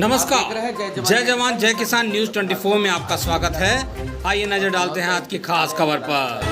नमस्कार। जय जवान जय किसान न्यूज़ 24 में आपका स्वागत है। आइए नजर डालते हैं आज की खास खबर पर।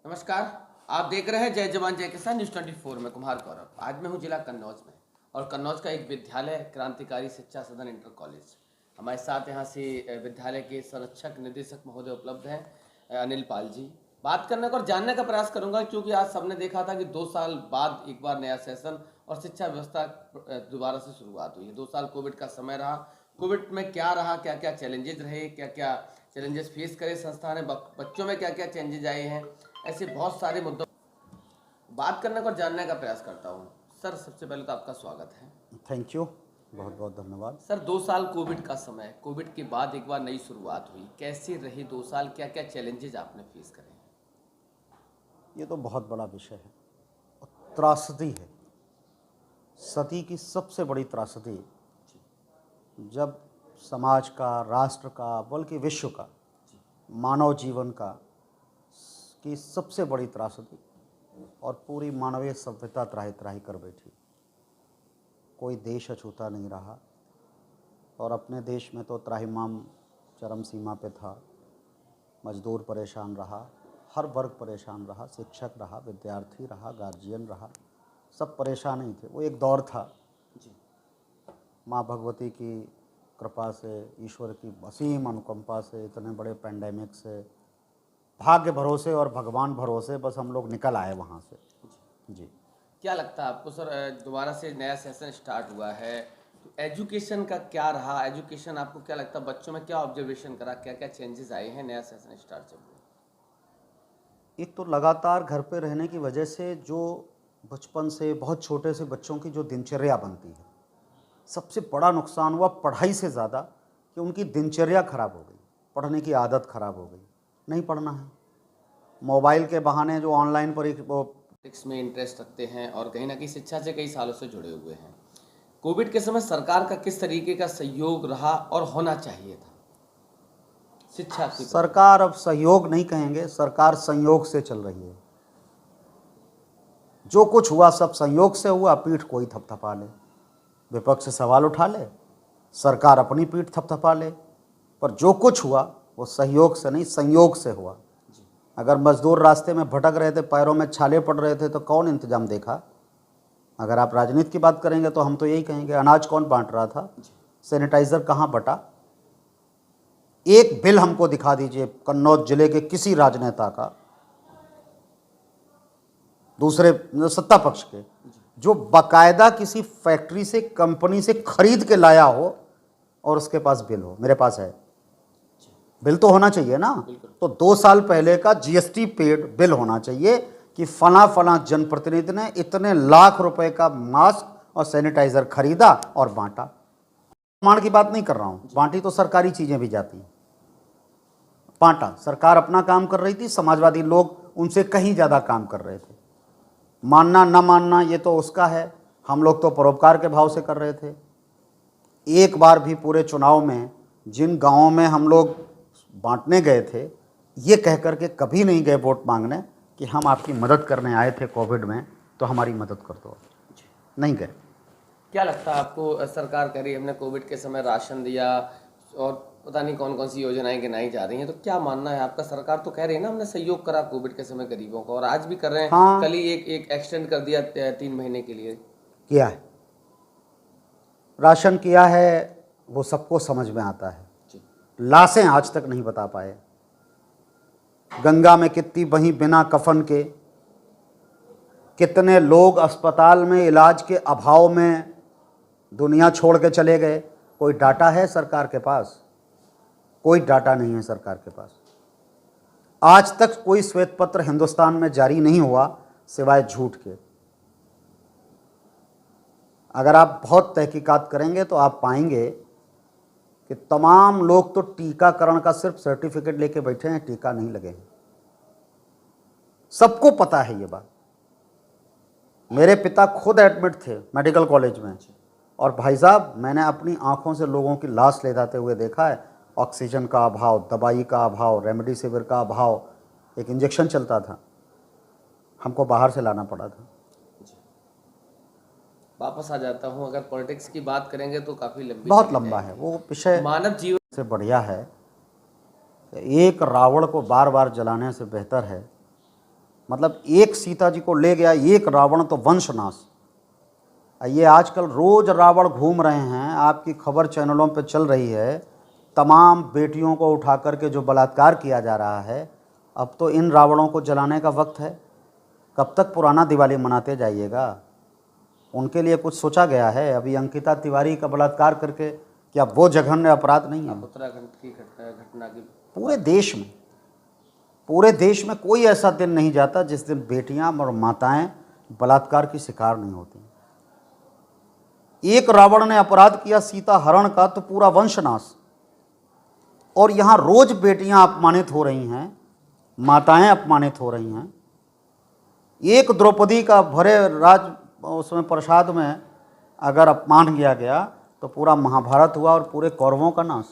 नमस्कार, आप देख रहे हैं जय जवान जय किसान न्यूज़ 24 में कुमार गौरव। आज मैं हूं जिला कन्नौज में और कन्नौज का एक विद्यालय क्रांतिकारी शिक्षा सदन इंटर कॉलेज। हमारे साथ यहां से विद्यालय के संरक्षक निदेशक महोदय उपलब्ध हैं अनिल पाल जी। बात करने का और जानने का प्रयास करूंगा क्योंकि आज सबने देखा था कि 2 साल बाद एक बार नया सेशन और शिक्षा व्यवस्था दोबारा से शुरुआत हुई है। 2 साल कोविड का समय रहा। कोविड में क्या रहा, क्या क्या चैलेंजेस रहे, क्या क्या चैलेंजेस फेस करे संस्था ने, बच्चों में क्या क्या चेंजेज आए हैं, ऐसे बहुत सारे मुद्दों बात करने का और जानने का प्रयास करता हूँ। सर, सबसे पहले तो आपका स्वागत है। थैंक यू, बहुत बहुत धन्यवाद। सर, 2 साल कोविड का समय, कोविड के बाद एक बार नई शुरुआत हुई, कैसे रही 2 साल, क्या क्या चैलेंजेस आपने फेस करे? ये तो बहुत बड़ा विषय है और त्रासदी है, सदी की सबसे बड़ी त्रासदी। जब समाज का, राष्ट्र का, बल्कि विश्व का, मानव जीवन का की सबसे बड़ी त्रासदी और पूरी मानवीय सभ्यता त्राही त्राही कर बैठी। कोई देश अछूता नहीं रहा और अपने देश में तो त्राहिमाम चरम सीमा पे था। मजदूर परेशान रहा, हर वर्ग परेशान रहा, शिक्षक रहा, विद्यार्थी रहा, गार्जियन रहा, सब परेशान ही थे। वो एक दौर था जी। माँ भगवती की कृपा से, ईश्वर की असीम अनुकंपा से, इतने बड़े पैंडेमिक से, भाग्य भरोसे और भगवान भरोसे बस हम लोग निकल आए वहाँ से। जी, क्या लगता है आपको सर, दोबारा से नया सेशन स्टार्ट हुआ है तो एजुकेशन का क्या रहा? एजुकेशन आपको क्या लगता है, बच्चों में क्या ऑब्जर्वेशन करा, क्या क्या चेंजेस आए हैं नया सेशन स्टार्ट जब हुआ? एक तो लगातार घर पे रहने की वजह से जो बचपन से बहुत छोटे से बच्चों की जो दिनचर्या बनती है, सबसे बड़ा नुकसान हुआ पढ़ाई से ज़्यादा कि उनकी दिनचर्या खराब हो गई, पढ़ने की आदत खराब हो गई। नहीं पढ़ना है, मोबाइल के बहाने जो ऑनलाइन पॉलिटिक्स में इंटरेस्ट रखते हैं और कहीं ना कहीं शिक्षा से कई सालों से जुड़े हुए हैं। कोविड के समय सरकार का किस तरीके का सहयोग रहा और होना चाहिए था शिक्षा की? सरकार, अब सहयोग नहीं कहेंगे, सरकार संयोग से चल रही है। जो कुछ हुआ सब संयोग से हुआ। पीठ कोई थपथपा ले, विपक्ष सवाल उठा ले, सरकार अपनी पीठ थपथपा ले, पर जो कुछ हुआ वो सहयोग से नहीं, संयोग से हुआ। अगर मजदूर रास्ते में भटक रहे थे, पैरों में छाले पड़ रहे थे, तो कौन इंतजाम देखा? अगर आप राजनीति की बात करेंगे तो हम तो यही कहेंगे, अनाज कौन बांट रहा था, सैनिटाइजर कहाँ बटा? एक बिल हमको दिखा दीजिए कन्नौज जिले के किसी राजनेता का, दूसरे सत्ता पक्ष के, जो बाकायदा किसी फैक्ट्री से, कंपनी से खरीद के लाया हो और उसके पास बिल हो। मेरे पास है, बिल तो होना चाहिए ना। तो 2 साल पहले का जीएसटी पेड बिल होना चाहिए कि फला फला जनप्रतिनिधि ने इतने लाख रुपए का मास्क और सैनिटाइजर खरीदा और बांटा। प्रमाण की बात नहीं कर रहा हूँ, बांटी तो सरकारी चीजें भी जाती, बांटा। सरकार अपना काम कर रही थी, समाजवादी लोग उनसे कहीं ज्यादा काम कर रहे थे। मानना न मानना ये तो उसका है, हम लोग तो परोपकार के भाव से कर रहे थे। एक बार भी पूरे चुनाव में जिन गांवों में हम लोग बांटने गए थे, ये कह करके कभी नहीं गए वोट मांगने कि हम आपकी मदद करने आए थे कोविड में, तो हमारी मदद कर दो। नहीं गए। क्या लगता है आपको, सरकार कह रही है हमने कोविड के समय राशन दिया और पता नहीं कौन कौन सी योजनाएं गिनाई जा रही हैं, तो क्या मानना है आपका? सरकार तो कह रही है ना हमने सहयोग करा कोविड के समय गरीबों को, और आज भी कर रहे हैं। हाँ, कल ही एक एक्सटेंड कर दिया 3 महीने के लिए। किया है, राशन किया है, वो सबको समझ में आता है। लाशें आज तक नहीं बता पाए। गंगा में कितनी बही बिना कफन के, कितने लोग अस्पताल में इलाज के अभाव में दुनिया छोड़ के चले गए। कोई डाटा है सरकार के पास? कोई डाटा नहीं है सरकार के पास। आज तक कोई श्वेत पत्र हिंदुस्तान में जारी नहीं हुआ सिवाय झूठ के। अगर आप बहुत तहकीकात करेंगे तो आप पाएंगे कि तमाम लोग तो टीकाकरण का सिर्फ सर्टिफिकेट लेके बैठे हैं, टीका नहीं लगे हैं। सबको पता है ये बात। मेरे पिता खुद एडमिट थे मेडिकल कॉलेज में, और भाई साहब मैंने अपनी आंखों से लोगों की लाश ले जाते हुए देखा है। ऑक्सीजन का अभाव, दवाई का अभाव, रेमडेसिविर का अभाव, एक इंजेक्शन चलता था, हमको बाहर से लाना पड़ा था। वापस आ जाता हूँ। अगर पॉलिटिक्स की बात करेंगे तो काफी लंबी बहुत चली लंबा जाएगी। है वो विषय। मानव जीवन से बढ़िया है कि एक रावण को बार बार जलाने से बेहतर है, मतलब एक सीता जी को ले गया एक रावण तो वंशनाश। ये आजकल रोज रावण घूम रहे हैं, आपकी खबर चैनलों पे चल रही है, तमाम बेटियों को उठा करके जो बलात्कार किया जा रहा है। अब तो इन रावणों को जलाने का वक्त है। कब तक पुराना दिवाली मनाते जाइएगा? उनके लिए कुछ सोचा गया है? अभी अंकिता तिवारी का बलात्कार करके क्या वो जघन्य अपराध नहीं है? उत्तराखंड की घटना की पूरे देश में कोई ऐसा दिन नहीं जाता जिस दिन बेटियां और माताएं बलात्कार की शिकार नहीं होती। एक रावण ने अपराध किया सीता हरण का तो पूरा वंशनाश। और यहां रोज बेटियां अपमानित हो रही हैं, माताएं अपमानित हो रही हैं। एक द्रौपदी का भरे राज उसमें प्रसाद में अगर अपमान किया गया तो पूरा महाभारत हुआ और पूरे कौरवों का नाश।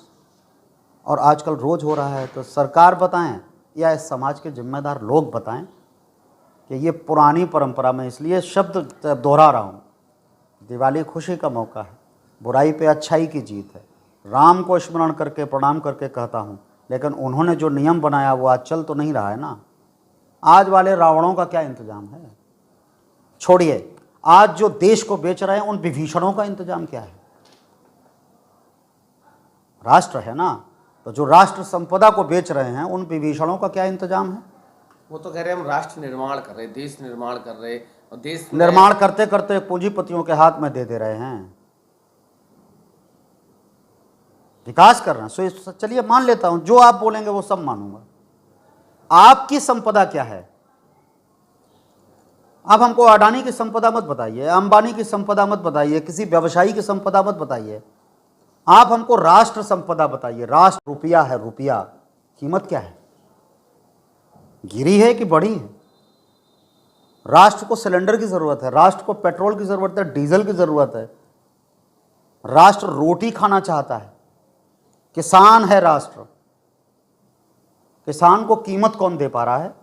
और आजकल रोज हो रहा है। तो सरकार बताएं या इस समाज के जिम्मेदार लोग बताएं कि ये पुरानी परंपरा में, इसलिए शब्द दोहरा रहा हूँ, दिवाली खुशी का मौका है, बुराई पे अच्छाई की जीत है। राम को स्मरण करके प्रणाम करके कहता हूँ, लेकिन उन्होंने जो नियम बनाया वो आज चल तो नहीं रहा है ना। आज वाले रावणों का क्या इंतजाम है? छोड़िए, आज जो देश को बेच रहे हैं उन विभीषणों का इंतजाम क्या है? राष्ट्र है ना, तो जो राष्ट्र संपदा को बेच रहे हैं उन विभीषणों का क्या इंतजाम है? वो तो कह रहे हैं हम राष्ट्र निर्माण कर रहे, देश निर्माण कर रहे, और देश निर्माण करते करते पूंजीपतियों के हाथ में दे रहे हैं। विकास कर रहे हैं। सो चलिए मान लेता हूं, जो आप बोलेंगे वो सब मानूंगा। आपकी संपदा क्या है? आप हमको अडानी की संपदा मत बताइए, अंबानी की संपदा मत बताइए, किसी व्यवसायी की संपदा मत बताइए। आप हमको राष्ट्र संपदा बताइए। राष्ट्र रुपया है, रुपया कीमत क्या है? गिरी है कि बढ़ी है? राष्ट्र को सिलेंडर की जरूरत है, राष्ट्र को पेट्रोल की जरूरत है, डीजल की जरूरत है। राष्ट्र रोटी खाना चाहता है। किसान है राष्ट्र, किसान को कीमत कौन दे पा रहा है?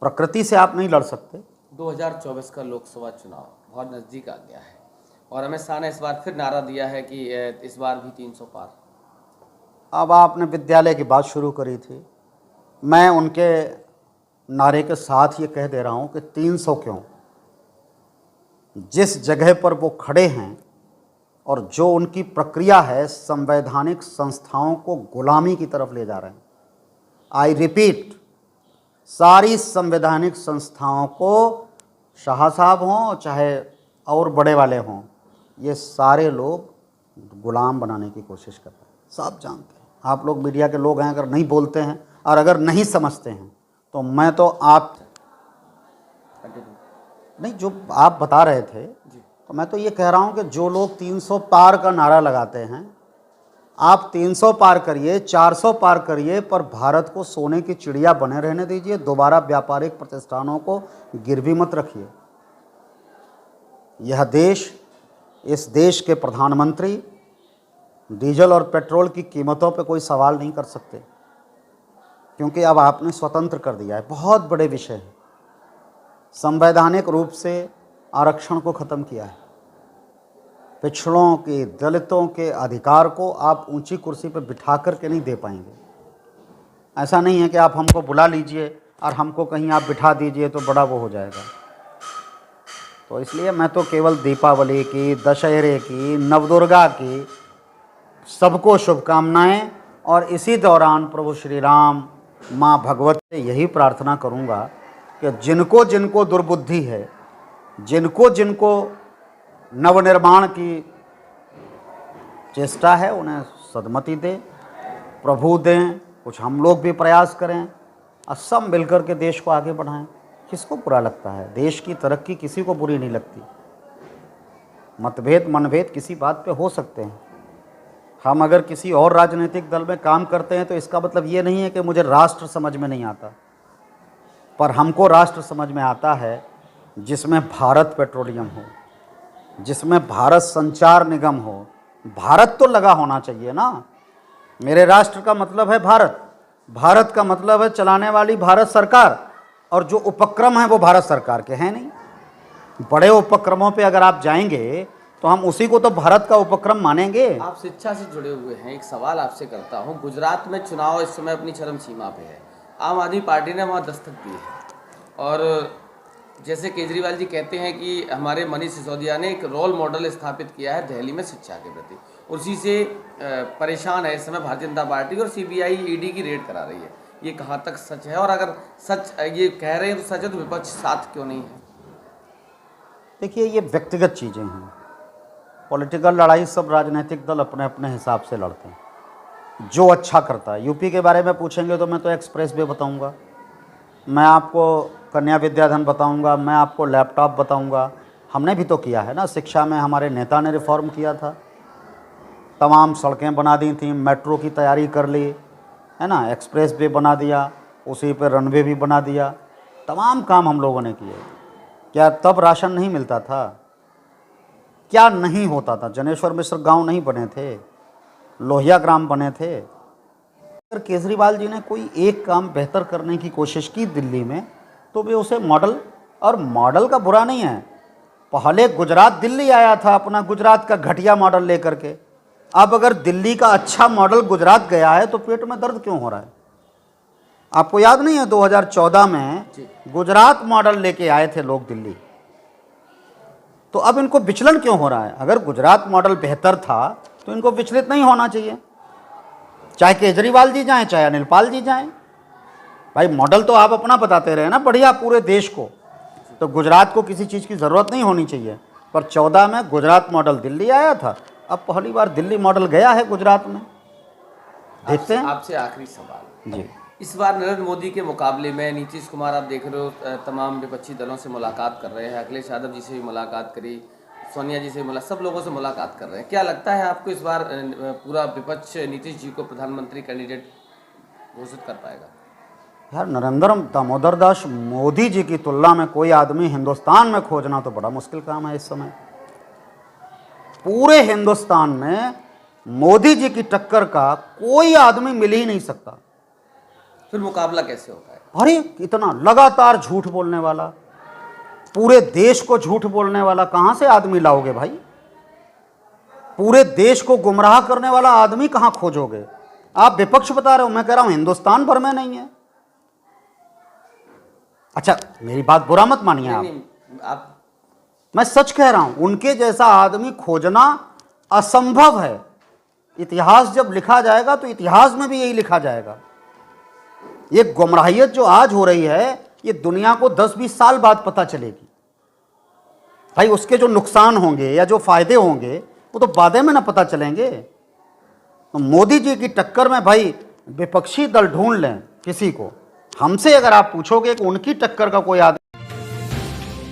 प्रकृति से आप नहीं लड़ सकते। 2024 का लोकसभा चुनाव बहुत नजदीक आ गया है और अमित शाह ने इस बार फिर नारा दिया है कि इस बार भी 300 पार। अब आपने विद्यालय की बात शुरू करी थी, मैं उनके नारे के साथ ये कह दे रहा हूं कि 300 क्यों? जिस जगह पर वो खड़े हैं और जो उनकी प्रक्रिया है, संवैधानिक संस्थाओं को गुलामी की तरफ ले जा रहे हैं। आई रिपीट, सारी संवैधानिक संस्थाओं को, शाह साहब हों चाहे और बड़े वाले हों, ये सारे लोग गुलाम बनाने की कोशिश कर रहे हैं। सब जानते हैं। आप लोग मीडिया के लोग हैं, अगर नहीं बोलते हैं और अगर नहीं समझते हैं तो मैं तो आप नहीं, जो आप बता रहे थे तो मैं तो ये कह रहा हूं कि जो लोग 300 पार का नारा लगाते हैं, आप 300 पार करिए, 400 पार करिए, पर भारत को सोने की चिड़िया बने रहने दीजिए। दोबारा व्यापारिक प्रतिष्ठानों को गिरवी मत रखिए। यह देश, इस देश के प्रधानमंत्री डीजल और पेट्रोल की कीमतों पर कोई सवाल नहीं कर सकते, क्योंकि अब आपने स्वतंत्र कर दिया है। बहुत बड़े विषय है। संवैधानिक रूप से आरक्षण को ख़त्म किया है। पिछड़ों के, दलितों के अधिकार को आप ऊंची कुर्सी पर बिठा करके नहीं दे पाएंगे। ऐसा नहीं है कि आप हमको बुला लीजिए और हमको कहीं आप बिठा दीजिए तो बड़ा वो हो जाएगा। तो इसलिए मैं तो केवल दीपावली की, दशहरे की, नवदुर्गा की सबको शुभकामनाएं, और इसी दौरान प्रभु श्री राम, माँ भगवत से यही प्रार्थना करूँगा कि जिनको जिनको दुर्बुद्धि है, जिनको जिनको नवनिर्माण की चेष्टा है, उन्हें सद्मति दें, प्रभु दें, कुछ हम लोग भी प्रयास करें और सब मिलकर के देश को आगे बढ़ाएं। किसको बुरा लगता है? देश की तरक्की किसी को बुरी नहीं लगती। मतभेद मनभेद किसी बात पे हो सकते हैं। हम अगर किसी और राजनीतिक दल में काम करते हैं तो इसका मतलब ये नहीं है कि मुझे राष्ट्र समझ में नहीं आता, पर हमको राष्ट्र समझ में आता है जिसमें भारत पेट्रोलियम हो, जिसमें भारत संचार निगम हो। भारत तो लगा होना चाहिए ना। मेरे राष्ट्र का मतलब है भारत, भारत का मतलब है चलाने वाली भारत सरकार, और जो उपक्रम है वो भारत सरकार के हैं नहीं। बड़े उपक्रमों पे अगर आप जाएंगे तो हम उसी को तो भारत का उपक्रम मानेंगे। आप शिक्षा से जुड़े हुए हैं, एक सवाल आपसे करता हूं। गुजरात में चुनाव इस समय अपनी चरम सीमा पे है, आम आदमी पार्टी ने वहां दस्तक दी है और जैसे केजरीवाल जी कहते हैं कि हमारे मनीष सिसोदिया ने एक रोल मॉडल स्थापित किया है दिल्ली में शिक्षा के प्रति, उसी से परेशान है इस समय भारतीय जनता पार्टी और सीबीआई ईडी की रेड करा रही है। ये कहाँ तक सच है, और अगर सच ये कह रहे हैं तो सच है तो विपक्ष साथ क्यों नहीं है? देखिए, ये व्यक्तिगत चीज़ें हैं। पॉलिटिकल लड़ाई सब राजनीतिक दल अपने अपने हिसाब से लड़ते हैं, जो अच्छा करता है। यूपी के बारे में पूछेंगे तो मैं तो एक्सप्रेस वे बताऊंगा, मैं आपको कन्या विद्याधन बताऊंगा, मैं आपको लैपटॉप बताऊंगा। हमने भी तो किया है ना, शिक्षा में हमारे नेता ने रिफॉर्म किया था, तमाम सड़कें बना दी थी, मेट्रो की तैयारी कर ली है ना, एक्सप्रेस वे बना दिया, उसी पर रनवे भी बना दिया, तमाम काम हम लोगों ने किए। क्या तब राशन नहीं मिलता था? क्या नहीं होता था? जनेश्वर मिश्र गांव नहीं बने थे, लोहिया ग्राम बने थे। अगर केजरीवाल जी ने कोई एक काम बेहतर करने की कोशिश की दिल्ली में तो वे उसे मॉडल, और मॉडल का बुरा नहीं है, पहले गुजरात दिल्ली आया था अपना गुजरात का घटिया मॉडल लेकर के। अब अगर दिल्ली का अच्छा मॉडल गुजरात गया है तो पेट में दर्द क्यों हो रहा है? आपको याद नहीं है 2014 में गुजरात मॉडल लेके आए थे लोग दिल्ली, तो अब इनको विचलन क्यों हो रहा है? अगर गुजरात मॉडल बेहतर था तो इनको विचलित नहीं होना चाहिए, चाहे केजरीवाल जी जाएं चाहे अनिल पाल जी जाएं। भाई मॉडल तो आप अपना बताते रहे ना बढ़िया पूरे देश को, तो गुजरात को किसी चीज़ की ज़रूरत नहीं होनी चाहिए। पर 14 में गुजरात मॉडल दिल्ली आया था, अब पहली बार दिल्ली मॉडल गया है गुजरात में। देखते हैं। आपसे आखिरी सवाल जी, इस बार नरेंद्र मोदी के मुकाबले में नीतीश कुमार, आप देख रहे हो तमाम विपक्षी दलों से मुलाकात कर रहे हैं, अखिलेश यादव जी से भी मुलाकात करी, सोनिया जी से सब लोगों से मुलाकात कर रहे हैं। क्या लगता है आपको इस बार पूरा विपक्ष नीतीश जी को प्रधानमंत्री कैंडिडेट घोषित कर पाएगा? यार नरेंद्र दामोदर दास मोदी जी की तुलना में कोई आदमी हिंदुस्तान में खोजना तो बड़ा मुश्किल काम है इस समय। पूरे हिंदुस्तान में मोदी जी की टक्कर का कोई आदमी मिल ही नहीं सकता। फिर मुकाबला कैसे होता है? अरे इतना लगातार झूठ बोलने वाला, पूरे देश को झूठ बोलने वाला कहां से आदमी लाओगे भाई? पूरे देश को गुमराह करने वाला आदमी कहां खोजोगे? आप विपक्ष बता रहे हो, मैं कह रहा हूं हिंदुस्तान भर में नहीं है। अच्छा मेरी बात बुरा मत मानिए आप, मैं सच कह रहा हूं, उनके जैसा आदमी खोजना असंभव है। इतिहास जब लिखा जाएगा तो इतिहास में भी यही लिखा जाएगा। ये गुमराहियत जो आज हो रही है ये दुनिया को 10-20 साल बाद पता चलेगी भाई। उसके जो नुकसान होंगे या जो फायदे होंगे वो तो बाद में ना पता चलेंगे। तो मोदी जी की टक्कर में भाई विपक्षी दल ढूंढ लें किसी को। हमसे अगर आप पूछोगे कि उनकी टक्कर का कोई आदमी।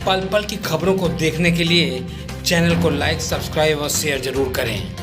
पल पल की खबरों को देखने के लिए चैनल को लाइक, सब्सक्राइब और शेयर जरूर करें।